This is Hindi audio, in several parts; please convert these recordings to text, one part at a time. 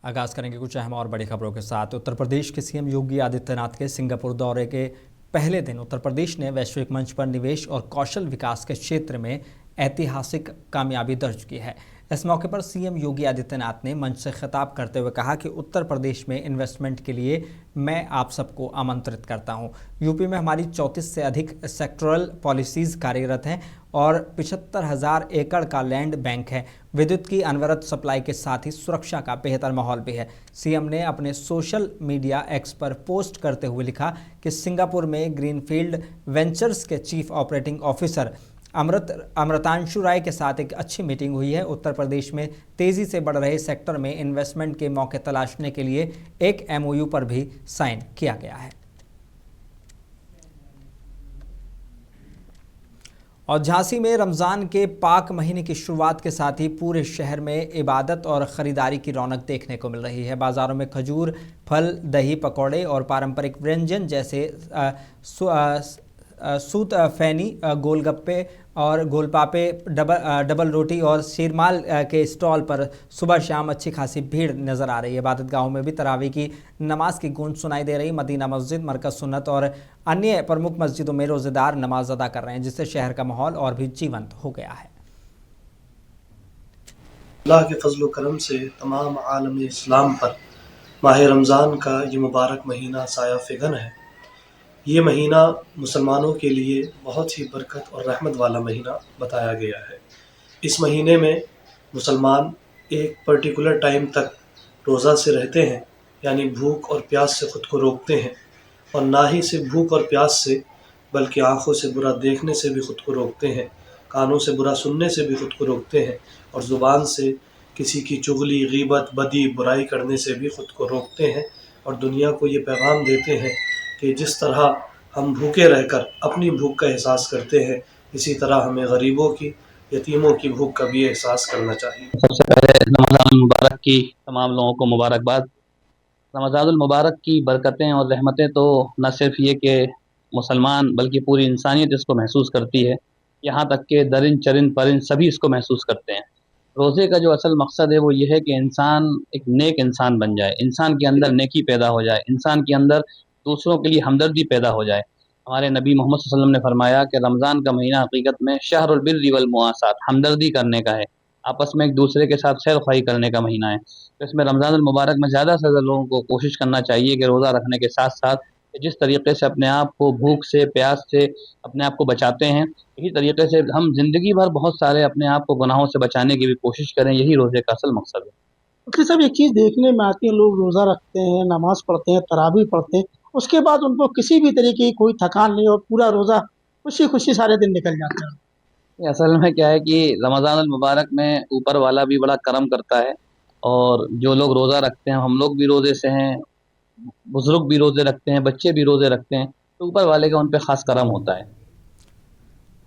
आगाज करेंगे कुछ अहम और बड़ी खबरों के साथ। उत्तर प्रदेश के सीएम योगी आदित्यनाथ के सिंगापुर दौरे के पहले दिन उत्तर प्रदेश ने वैश्विक मंच पर निवेश और कौशल विकास के क्षेत्र में ऐतिहासिक कामयाबी दर्ज की है। इस मौके पर सीएम योगी आदित्यनाथ ने मंच से खिताब करते हुए कहा कि उत्तर प्रदेश में इन्वेस्टमेंट के लिए मैं आप सबको आमंत्रित करता हूं। यूपी में हमारी 34 से अधिक सेक्टरल पॉलिसीज कार्यरत हैं और 75,000 एकड़ का लैंड बैंक है। विद्युत की अनवरत सप्लाई के साथ ही सुरक्षा का बेहतर माहौल भी है। सीएम ने अपने सोशल मीडिया एक्स पर पोस्ट करते हुए लिखा कि सिंगापुर में ग्रीनफील्ड वेंचर्स के चीफ ऑपरेटिंग ऑफिसर अमृतांशु राय के साथ एक अच्छी मीटिंग हुई है। उत्तर प्रदेश में तेजी से बढ़ रहे सेक्टर में इन्वेस्टमेंट के मौके तलाशने के लिए एक एमओयू पर भी साइन किया गया है। और झांसी में रमज़ान के पाक महीने की शुरुआत के साथ ही पूरे शहर में इबादत और ख़रीदारी की रौनक देखने को मिल रही है। बाज़ारों में खजूर, फल, दही, पकौड़े और पारंपरिक व्यंजन जैसे सूत फैनी, गोलगप्पे और गोलपापे, डबल रोटी और शीरमाल के स्टॉल पर सुबह शाम अच्छी खासी भीड़ नज़र आ रही है। इबादत गाहों में भी तरावी की नमाज की गूंज सुनाई दे रही। मदीना मस्जिद, मरकज़ सुन्नत और अन्य प्रमुख मस्जिदों में रोज़ेदार नमाज अदा कर रहे हैं, जिससे शहर का माहौल और भी जीवंत हो गया है। अल्लाह के फजल करम से तमाम आलम इस्लाम पर माह रमज़ान का ये मुबारक महीना साया फ़िगन है। ये महीना मुसलमानों के लिए बहुत ही बरकत और रहमत वाला महीना बताया गया है। इस महीने में मुसलमान एक पर्टिकुलर टाइम तक रोज़ा से रहते हैं, यानी भूख और प्यास से ख़ुद को रोकते हैं, और ना ही सिर्फ भूख और प्यास से बल्कि आँखों से बुरा देखने से भी ख़ुद को रोकते हैं, कानों से बुरा सुनने से भी ख़ुद को रोकते हैं, और ज़ुबान से किसी की चुगली, ग़ीबत, बदी, बुराई करने से भी ख़ुद को रोकते हैं। और दुनिया को ये पैगाम देते हैं कि जिस तरह हम भूखे रहकर अपनी भूख का एहसास करते हैं, इसी तरह हमें गरीबों की, यतीमों की भूख का भी एहसास करना चाहिए। सबसे पहले रमज़ानुल मुबारक की तमाम लोगों को मुबारकबाद। रमज़ानुल मुबारक की बरकतें और रहमतें तो न सिर्फ ये कि मुसलमान बल्कि पूरी इंसानियत इसको महसूस करती है, यहाँ तक कि दरिंद चरिंद परिंद सभी इसको महसूस करते हैं। रोज़े का जो असल मकसद है वो ये है कि इंसान एक नेक इंसान बन जाए, इंसान के अंदर नेकी पैदा हो जाए, इंसान के अंदर दूसरों के लिए हमदर्दी पैदा हो जाए। हमारे नबी मोहम्मद सल्लल्लाहु अलैहि वसल्लम ने फरमाया कि रमज़ान का महीना हकीकत में शहरुल बिर्रि वल मुआसात, हमदर्दी करने का है, आपस में एक दूसरे के साथ खैर ख्वाही करने का महीना है। तो इसमें रमज़ानुल मुबारक में ज़्यादा से ज़्यादा लोगों को कोशिश करना चाहिए कि रोज़ा रखने के साथ साथ जिस तरीके से अपने आप को भूख से, प्यास से अपने आप को बचाते हैं, इसी तरीके से हम ज़िंदगी भर बहुत सारे अपने आप को गुनाहों से बचाने की भी कोशिश करें। यही रोज़े का असल मकसद है। क्योंकि सब एक चीज़ देखने में आती है, लोग रोज़ा रखते हैं, नमाज़ पढ़ते हैं, तरावी पढ़ते हैं, उसके बाद उनको किसी भी तरीके की कोई थकान नहीं और पूरा रोज़ा खुशी-खुशी सारे दिन निकल जाता है। असल में क्या है कि रमज़ानुल मुबारक में ऊपर वाला भी बड़ा करम करता है, और जो लोग रोज़ा रखते हैं, हम लोग भी रोज़े से हैं, बुज़ुर्ग भी रोज़े रखते हैं, बच्चे भी रोज़े रखते हैं, तो ऊपर वाले का उन पे ख़ास करम होता है।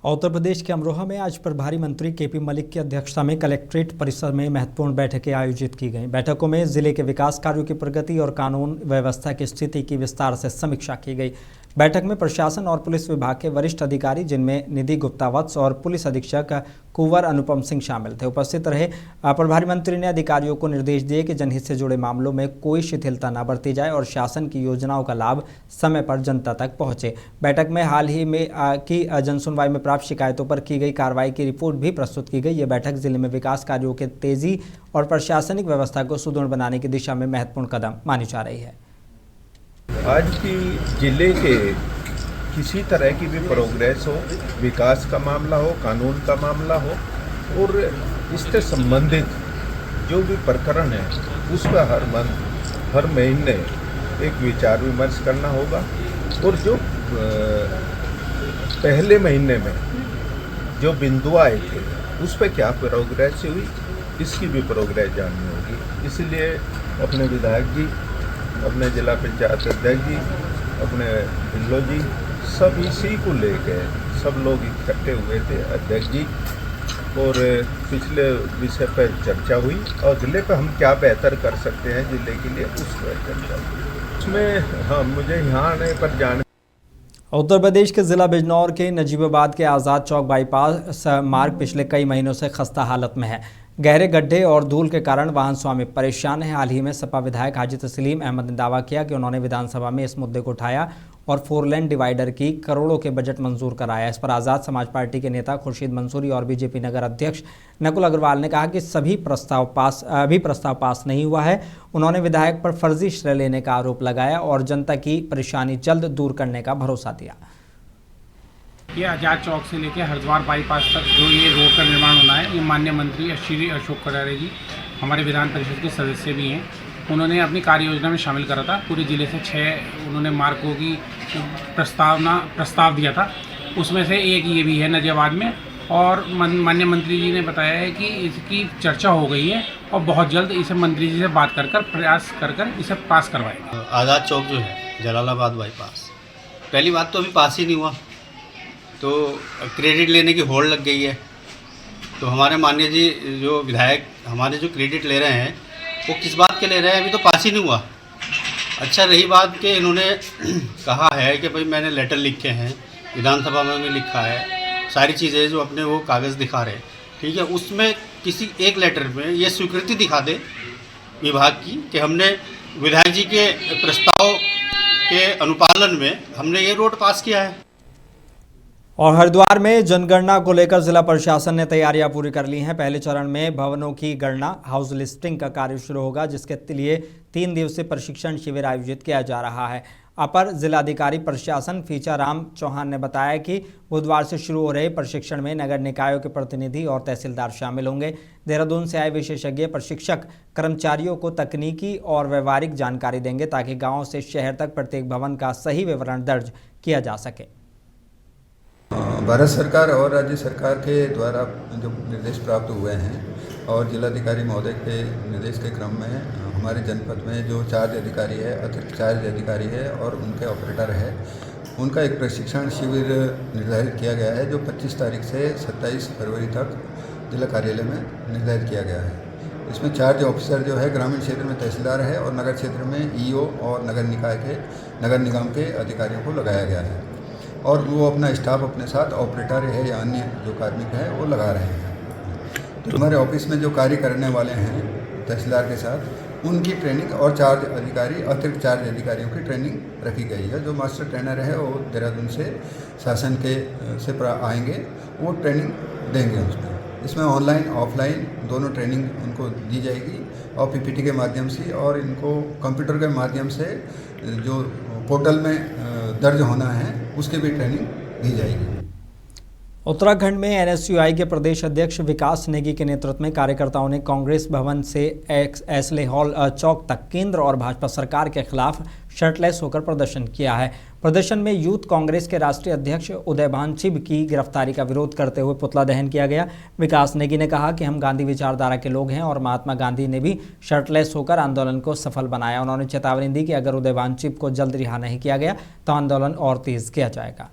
उत्तर प्रदेश के अमरोहा में आज प्रभारी मंत्री केपी मलिक की अध्यक्षता में कलेक्ट्रेट परिसर में महत्वपूर्ण बैठकें आयोजित की गईं। बैठकों में जिले के विकास कार्यों की प्रगति और कानून व्यवस्था की स्थिति की विस्तार से समीक्षा की गई। बैठक में प्रशासन और पुलिस विभाग के वरिष्ठ अधिकारी, जिनमें निधि गुप्ता वत्स और पुलिस अधीक्षक कुंवर अनुपम सिंह शामिल थे, उपस्थित रहे। प्रभारी मंत्री ने अधिकारियों को निर्देश दिए कि जनहित से जुड़े मामलों में कोई शिथिलता न बरती जाए और शासन की योजनाओं का लाभ समय पर जनता तक पहुंचे। बैठक में हाल ही में की जनसुनवाई में प्राप्त शिकायतों पर की गई कार्रवाई की रिपोर्ट भी प्रस्तुत की गई। ये बैठक जिले में विकास कार्यों के तेजी और प्रशासनिक व्यवस्था को सुदृढ़ बनाने की दिशा में महत्वपूर्ण कदम मानी जा रही है। आज की जिले के किसी तरह की भी प्रोग्रेस हो, विकास का मामला हो, कानून का मामला हो, और इससे संबंधित जो भी प्रकरण है उस पर हर महीने एक विचार विमर्श करना होगा, और जो पहले महीने में जो बिंदु आए थे उस पर क्या प्रोग्रेस हुई, इसकी भी प्रोग्रेस जाननी होगी। इसलिए अपने विधायक जी, अपने जिला पंचायत अध्यक्ष जी, अपने ढिल्लो जी, सब इसी को लेकर सब लोग इकट्ठे हुए थे, अध्यक्ष जी, और पिछले विषय पर चर्चा हुई और जिले पर हम क्या बेहतर कर सकते हैं जिले के लिए, उस पर चर्चा हुई। उसमें हाँ, मुझे यहाँ आने पर जाने उत्तर प्रदेश के ज़िला बिजनौर के नजीबाबाद के आज़ाद चौक बाईपास मार्ग पिछले कई महीनों से खस्ता हालत में है। गहरे गड्ढे और धूल के कारण वाहन स्वामी परेशान हैं। हाल ही में सपा विधायक हाजी तस्लीम अहमद ने दावा किया कि उन्होंने विधानसभा में इस मुद्दे को उठाया और 4 लेन डिवाइडर की करोड़ों के बजट मंजूर कराया। इस पर आज़ाद समाज पार्टी के नेता खुर्शीद मंसूरी और बीजेपी नगर अध्यक्ष नकुल अग्रवाल ने कहा कि अभी प्रस्ताव पास नहीं हुआ है। उन्होंने विधायक पर फर्जी श्रेय लेने का आरोप लगाया और जनता की परेशानी जल्द दूर करने का भरोसा दिया। ये आज़ाद चौक से लेकर हरिद्वार बाईपास तक जो ये रोड का निर्माण होना है, ये माननीय मंत्री श्री अशोक कटारे जी हमारे विधान परिषद के सदस्य भी हैं, उन्होंने अपनी कार्य योजना में शामिल करा था। पूरे ज़िले से 6 उन्होंने मार्गों की प्रस्ताव दिया था, उसमें से एक ये भी है नजियाबाद में। और माननीय मंत्री जी ने बताया है कि इसकी चर्चा हो गई है और बहुत जल्द इसे मंत्री जी से बात कर प्रयास कर इसे पास करवाएंगे। आज़ाद चौक जो है जलालाबाद बाईपास, पहली बात तो अभी पास ही नहीं हुआ, तो क्रेडिट लेने की होड़ लग गई है। तो हमारे माननीय जी जो विधायक हमारे जो क्रेडिट ले रहे हैं वो किस बात के ले रहे हैं, अभी तो पास ही नहीं हुआ। अच्छा, रही बात कि इन्होंने कहा है कि भाई मैंने लेटर लिखे हैं, विधानसभा में भी लिखा है, सारी चीज़ें जो अपने वो कागज़ दिखा रहे हैं, ठीक है, उसमें किसी एक लेटर में ये स्वीकृति दिखा दे विभाग की कि हमने विधायक जी के प्रस्ताव के अनुपालन में हमने ये रोड पास किया है। और हरिद्वार में जनगणना को लेकर जिला प्रशासन ने तैयारियां पूरी कर ली हैं। पहले चरण में भवनों की गणना, हाउस लिस्टिंग का कार्य शुरू होगा, जिसके लिए 3 दिवसीय प्रशिक्षण शिविर आयोजित किया जा रहा है। अपर जिलाधिकारी प्रशासन फीचा राम चौहान ने बताया कि बुधवार से शुरू हो रहे प्रशिक्षण में नगर निकायों के प्रतिनिधि और तहसीलदार शामिल होंगे। देहरादून से आए विशेषज्ञ प्रशिक्षक कर्मचारियों को तकनीकी और व्यवहारिक जानकारी देंगे ताकि गाँव से शहर तक प्रत्येक भवन का सही विवरण दर्ज किया जा सके। भारत सरकार और राज्य सरकार के द्वारा जो निर्देश प्राप्त हुए हैं और जिलाधिकारी महोदय के निर्देश के क्रम में हमारे जनपद में जो चार्ज अधिकारी है, अतिरिक्त चार्ज अधिकारी है और उनके ऑपरेटर है, उनका एक प्रशिक्षण शिविर निर्धारित किया गया है जो 25 तारीख से 27 फरवरी तक जिला कार्यालय में निर्धारित किया गया है। इसमें चार्ज ऑफिसर जो है ग्रामीण क्षेत्र में तहसीलदार है और नगर क्षेत्र में ईओ और नगर निगम के अधिकारियों को लगाया गया है और वो अपना स्टाफ अपने साथ ऑपरेटर है या अन्य जो कार्मिक है वो लगा रहे हैं। तो हमारे ऑफिस में जो कार्य करने वाले हैं तहसीलदार के साथ उनकी ट्रेनिंग और चार्ज अधिकारी, अतिरिक्त चार्ज अधिकारियों की ट्रेनिंग रखी गई है। जो मास्टर ट्रेनर है वो देहरादून से शासन के से आएंगे, वो ट्रेनिंग देंगे इसमें ऑनलाइन ऑफलाइन दोनों ट्रेनिंग उनको दी जाएगी और पीपीटी के माध्यम से और इनको कंप्यूटर के माध्यम से जो पोर्टल में दर्ज होना है उसकी भी ट्रेनिंग दी जाएगी। उत्तराखंड में एनएसयूआई के प्रदेश अध्यक्ष विकास नेगी के नेतृत्व में कार्यकर्ताओं ने कांग्रेस भवन से एसले हॉल चौक तक केंद्र और भाजपा सरकार के खिलाफ शर्टलेस होकर प्रदर्शन किया है। प्रदर्शन में यूथ कांग्रेस के राष्ट्रीय अध्यक्ष उदयभान छिब की गिरफ्तारी का विरोध करते हुए पुतला दहन किया गया। विकास नेगी ने कहा कि हम गांधी विचारधारा के लोग हैं और महात्मा गांधी ने भी शर्टलेस होकर आंदोलन को सफल बनाया। उन्होंने चेतावनी दी कि अगर उदयभान छिब को जल्द रिहा नहीं किया गया तो आंदोलन और तेज किया जाएगा।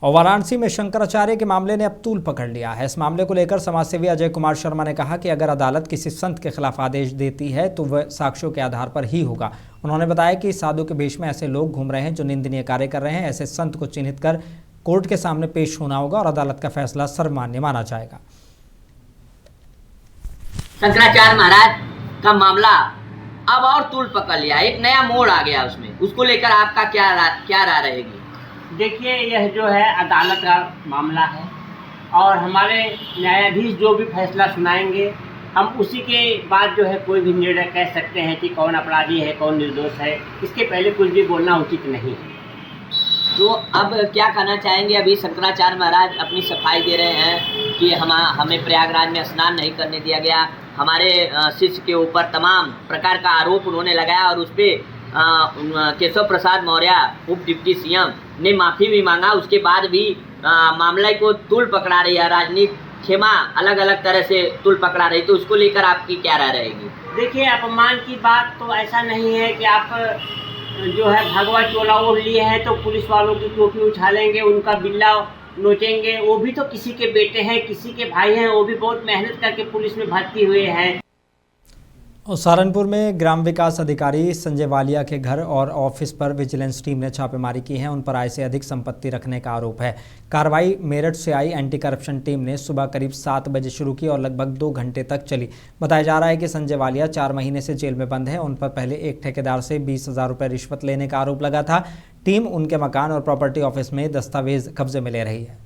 और वाराणसी में शंकराचार्य के मामले ने अब तूल पकड़ लिया है। इस मामले को लेकर समाजसेवी अजय कुमार शर्मा ने कहा कि अगर अदालत किसी संत के खिलाफ आदेश देती है तो वह साक्ष्यों के आधार पर ही होगा। उन्होंने बताया कि साधु के वेश में ऐसे लोग घूम रहे हैं जो निंदनीय कार्य कर रहे हैं। ऐसे संत को चिन्हित कर कोर्ट के सामने पेश होना होगा और अदालत का फैसला सर्वमान्य माना जाएगा। शंकराचार्य महाराज का मामला अब और तूल पकड़ लिया, एक नया मोड़ आ गया उसमें। उसको लेकर आपका क्या राय रहेगी? देखिए, यह जो है अदालत का मामला है और हमारे न्यायाधीश जो भी फैसला सुनाएंगे हम उसी के बाद जो है कोई भी निर्णय कह सकते हैं कि कौन अपराधी है कौन निर्दोष है। इसके पहले कुछ भी बोलना उचित नहीं है। तो अब क्या कहना चाहेंगे? अभी शंकराचार्य महाराज अपनी सफाई दे रहे हैं कि हमें प्रयागराज में स्नान नहीं करने दिया गया। हमारे शिष्य के ऊपर तमाम प्रकार का आरोप उन्होंने लगाया और उस पर केशव प्रसाद मौर्य उप डिप्टी सीएम ने माफ़ी भी मांगा। उसके बाद भी मामले को तूल पकड़ा रही है राजनीति, खेमा अलग अलग तरह से तूल पकड़ा रही। तो उसको लेकर आपकी क्या राय रहेगी? देखिए, अपमान की बात तो ऐसा नहीं है कि आप जो है भगवा चोला ओढ़ लिए हैं तो पुलिस वालों की टोपी उठा लेंगे, उनका बिल्ला नोचेंगे। वो भी तो किसी के बेटे हैं, किसी के भाई हैं, वो भी बहुत मेहनत करके पुलिस में भर्ती हुए हैं। और सहारनपुर में ग्राम विकास अधिकारी संजय वालिया के घर और ऑफिस पर विजिलेंस टीम ने छापेमारी की है। उन पर आय से अधिक संपत्ति रखने का आरोप है। कार्रवाई मेरठ से आई एंटी करप्शन टीम ने सुबह करीब 7 बजे शुरू की और लगभग 2 घंटे तक चली। बताया जा रहा है कि संजय वालिया 4 महीने से जेल में बंद है। उन पर पहले एक ठेकेदार से 20,000 रुपये रिश्वत लेने का आरोप लगा था। टीम उनके मकान और प्रॉपर्टी ऑफिस में दस्तावेज कब्जे में ले रही है।